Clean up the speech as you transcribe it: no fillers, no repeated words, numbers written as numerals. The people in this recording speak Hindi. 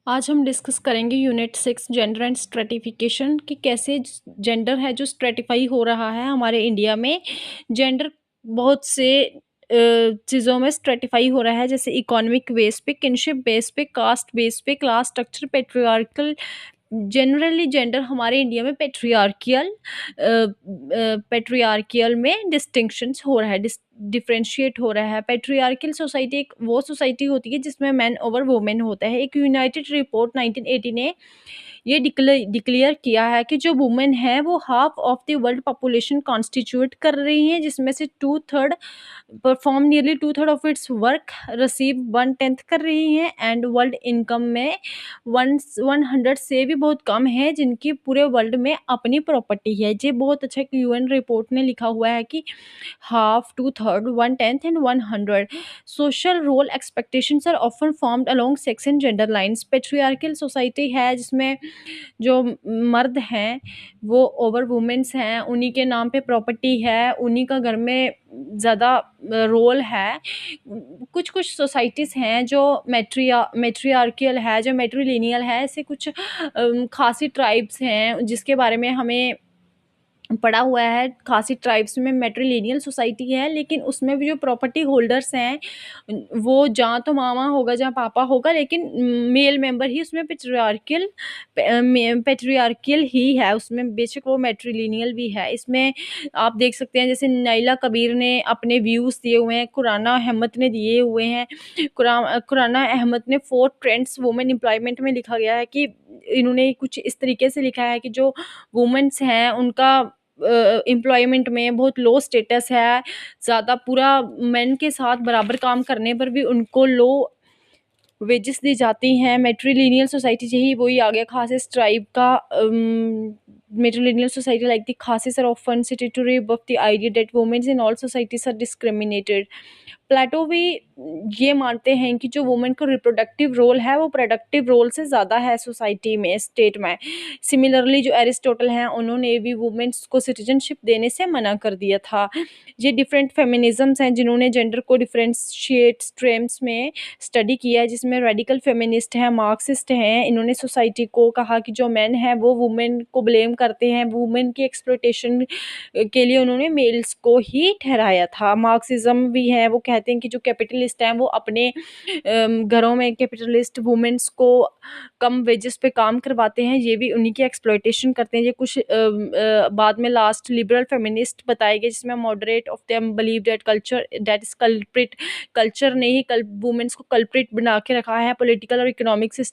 आज हम डिस्कस करेंगे यूनिट 6 जेंडर एंड स्ट्रेटिफिकेशन कि कैसे जेंडर है जो स्ट्रेटिफाई हो रहा है हमारे इंडिया में। जेंडर बहुत से चीज़ों में स्ट्रेटिफाई हो रहा है, जैसे इकोनॉमिक बेस पे, किनशिप बेस पे, कास्ट बेस पे, class structure, patriarchal. Generally gender हमारे इंडिया में पेट्रियार्कियल में डिस्टिंक्शंस हो रहा है, डिफरेंशिएट हो रहा है। पेट्रियार्कियल सोसाइटी एक वो सोसाइटी होती है जिसमें मैन ओवर वुमेन होता है। एक यूनाइटेड रिपोर्ट 1980 ने ये डिक्लेयर किया है कि जो वुमेन है वो half of the world population constitute कर रही हैं, जिसमें से two third perform nearly two third of its work, receive one tenth कर रही हैं, एंड वर्ल्ड इनकम में 100 से भी बहुत कम है जिनकी पूरे वर्ल्ड में अपनी प्रॉपर्टी है। ये बहुत अच्छा एक यूएन रिपोर्ट ने लिखा हुआ है कि half, two third, one tenth and 100। Social role expectations are often formed along sex and gender lines. Patriarchal society है जिसमें जो मर्द हैं वो ओवर वुमेन्स हैं, उन्हीं के नाम पे प्रॉपर्टी है, उन्हीं का घर में ज़्यादा रोल है। कुछ कुछ सोसाइटीज़ हैं जो मैट्रियार्कियल है, जो मैट्रिलिनियल है। ऐसे कुछ खासी ट्राइब्स हैं जिसके बारे में हमें पड़ा हुआ है। खासी ट्राइब्स में मैट्रिलिनियल सोसाइटी है, लेकिन उसमें भी जो प्रॉपर्टी होल्डर्स हैं वो जहाँ तो मामा होगा जहाँ पापा होगा, लेकिन मेल मेंबर ही उसमें पेट्रियार्कियल ही है उसमें, बेशक वो मैट्रिलिनियल भी है। इसमें आप देख सकते हैं जैसे नैला कबीर ने अपने व्यूज़ दिए हुए हैं, खुराना अहमद ने दिए हुए हैं। खुराना अहमद ने 4 ट्रेंड्स वुमेन एम्प्लॉयमेंट में लिखा गया है कि इन्होंने कुछ इस तरीके से लिखा है कि जो वुमेन्स हैं उनका एम्प्लॉयमेंट में बहुत लो स्टेटस है, ज़्यादा पूरा मेन के साथ बराबर काम करने पर भी उनको लो वेजेस दी जाती हैं। मैट्रिलिनियल सोसाइटी यही वही आ गया खासिस ट्राइब का। Matrilineal society like the Khasis are often cited to rebuff the idea that women's in all societies are discriminated. Plato भी ये मानते हैं कि जो वुमेन का रिप्रोडक्टिव रोल है वो प्रोडक्टिव रोल से ज़्यादा है सोसाइटी में, स्टेट में। सिमिलरली जो एरिस्टोटल हैं उन्होंने भी वुमेन्स को सिटीजनशिप देने से मना कर दिया था। ये डिफरेंट फेमिनिज़म्स हैं जिन्होंने जेंडर को डिफरेंशिएट स्ट्रीम्स में स्टडी किया है, जिसमें रेडिकल फेमिनिस्ट हैं, मार्क्सिस्ट हैं। इन्होंने सोसाइटी को कहा कि जो मेन हैं वो वुमेन को ब्लेम करते हैं, वुमेन की एक्सप्लॉयटेशन के लिए उन्होंने मेल्स को ही ठहराया था। मार्क्सिज्म भी है, वो कहते हैं कि जो कैपिटलिस्ट हैं वो अपने घरों में कैपिटलिस्ट वुमेन्स को कम वेजेस पे काम करवाते हैं, ये भी उन्हीं की एक्सप्लॉयटेशन करते हैं। ये कुछ बाद में लास्ट लिबरल फेमिनिस्ट बताए गए, जिसमें moderate of them believe that culture that is culprit. Culture ने ही वुमेन्स को कल्प्रिट बना के रखा है, पॉलिटिकल और इकोनॉमिक सिस्टम